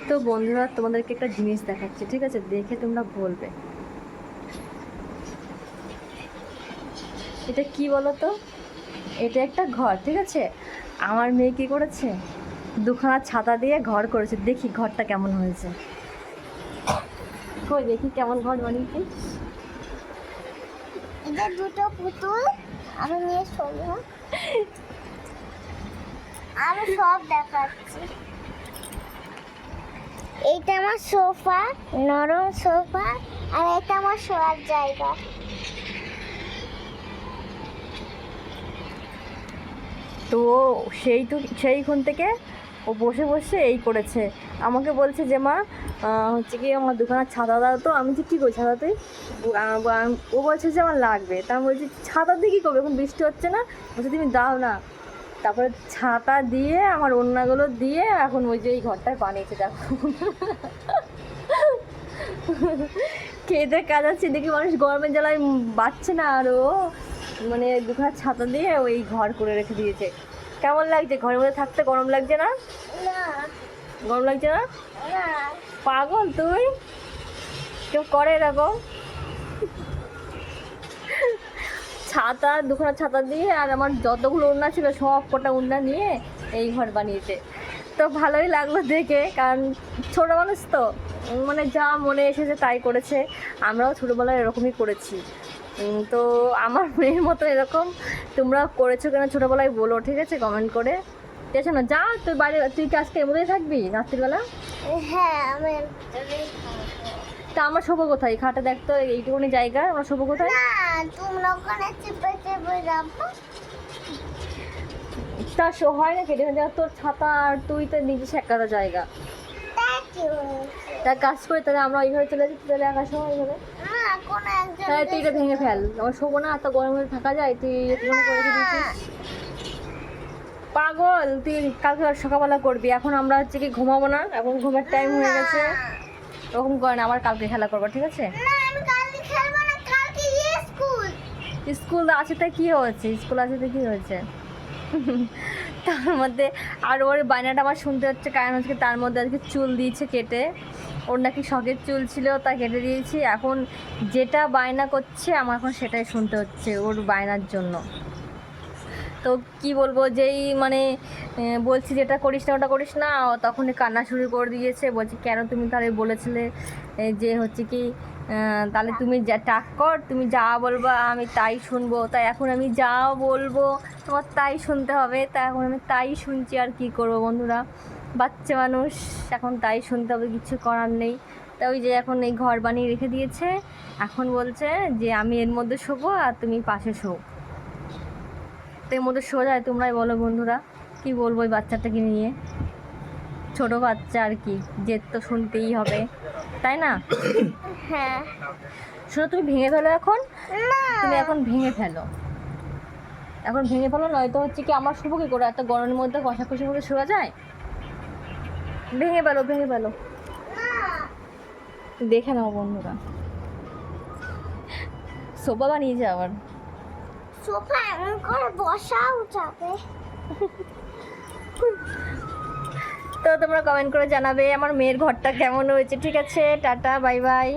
তো বন্ধুরা তোমাদেরকে একটা জিনিস দেখাচ্ছি, ঠিক আছে? দেখে তোমরা বলবে এটা কি বলো তো। এটা একটা ঘর, ঠিক আছে? আমার মেয়ে কী করেছে, দুখানা ছাতা দিয়ে ঘর করেছে। দেখি ঘরটা কেমন হয়েছে। কই দেখি কেমন ঘর বানিয়েছি। এটা দুটো পুতুল আমি নিয়ে শোবো। আমি সব দেখাচ্ছি। এইটা আমার সোফা, নরম সোফা, আর এটা আমার শোয়ার জায়গা। তো সেইখান থেকে ও বসে বসে এই করেছে। আমাকে বলছে যে মা হচ্ছে কি আমার দুখানা ছাতা দাও তো। আমি যে কী করি ছাতাতে, ও বলছে যে আমার লাগবে। তা আমি বলছি ছাতা দিয়ে কী করবে, এখন বৃষ্টি হচ্ছে না। বলছে তুমি দাও না। তারপরে ছাতা দিয়ে আমার ওড়নাগুলো দিয়ে এখন ওই যে এই ঘরটায় বানিয়েছে। দেখো খেতে কাজ আছে দেখি, মানুষ গরমের জ্বালায় বাঁচছে না। আর ও মানে দুখানা ছাতা দিয়ে ওই ঘর করে রেখে দিয়েছে। কেমন লাগছে ঘরের মধ্যে থাকতে? গরম লাগছে না? গরম লাগছে না? পাগল তুই, কেউ করে এরকম? ছাতা, দুখানা ছাতা দিয়ে আর আমার যতগুলো ওড়না ছিল সব কটা ওড়না নিয়ে এই ঘর বানিয়েছে। তো ভালোই লাগলো দেখে, কারণ ছোটো মানুষ তো মানে যা মনে এসেছে তাই করেছে। আমরাও ছোটোবেলায় এরকমই করেছি। তো আমার মেয়ের মতো এরকম তোমরা করেছো কেন ছোটোবেলায় বলো, ঠিক আছে? কমেন্ট করে। ঠিক আছে না? যা তুই বাইরে, তুই কি আজকে এর মধ্যেই থাকবি রাত্রিবেলা? হ্যাঁ আমি। তা আমরা শোবো কোথায়? খাটে দেখতো এইটুকুনি জায়গা, আমরা শোবো কোথায়? না তোমরা ওখানে চেপে চেপে যাবো। তা হয় না কেটে যা, তোর ছাতা আর তুই তো নিজস্ব একটা জায়গা। তা কাজ করে তাহলে আমরা ওইভাবে চলে যাচ্ছি, তাহলে একা সময় এইভাবে। না কোনো একজন তাহলে তুই এটা ভেঙে ফেল, আমার শোবো না। এত গরমে থাকা যায়? তুই মনে করে দিয়েছিস পাগল। তুই কালকে সকালবেলা করবি, এখন আমরা হচ্ছে কি ঘুমাবো না, এখন ঘুমের টাইম হয়ে গেছে। ওরকম করে না, আবার কালকে খেলা করবো, ঠিক আছে? না আমি কালকে খেলবো না, কালকে স্কুল। স্কুল আছে তো কি হয়েছে, স্কুল আছে তো কি হয়েছে? তার মধ্যে আর ওর বায়নাটা আমার শুনতে হচ্ছে, কারণ হচ্ছে তার মধ্যে আজকে চুল দিয়েছে কেটে। ওর নাকি শখের চুল ছিল, তা কেটে দিয়েছি। এখন যেটা বায়না করছে আমার এখন সেটাই শুনতে হচ্ছে ওর বায়নার জন্য। তো কি বলবো, যেই মানে বলছি যেটা করিস না ওটা করিস না, তখনই কান্না শুরু করে দিয়েছে। বলছি কেন তুমি তাহলে বলেছিলে যে হচ্ছে কি তাহলে তুমি যা টাক কর, তুমি যা বলবা আমি তাই শুনবো। তাই এখন আমি যা বলবো তোমার তাই শুনতে হবে। তাই এখন আমি তাই শুনছি, আর কি করবো বন্ধুরা, বাচ্চা মানুষ, এখন তাই শুনতে হবে, কিছু করার নেই। তা ওই যে এখন এই ঘর বানিয়ে রেখে দিয়েছে, এখন বলছে যে আমি এর মধ্যে শোবো আর তুমি পাশে শো। তো এর মধ্যে শোয়া যায়? তোমরাই বলো বন্ধুরা, কি বলবো ওই বাচ্চাটাকে নিয়ে। ছোট বাচ্চা আর কি, জেদ তো শুনতেই হবে, তাই না? হ্যাঁ শোনো, তুমি ভেঙে ফেলো এখন। না তুমি এখন ভেঙে ফেলো, এখন ভেঙে ফেলো, নয়তো হচ্ছে কি আমার শুভ কী করে? এত গরমের মধ্যে কষাকষির মধ্যে শোয়া যায়? ভেঙে ফেলো, ভেঙে ফেলো। দেখে নাও বন্ধুরা, সোফা বানিয়েছে আবার। সোফা এমন করে বসাও যাবে। তো তোমরা কমেন্ট করে জানাবে আমার মেয়ের ঘরটা কেমন হয়েছে, ঠিক আছে? Tata, bye bye.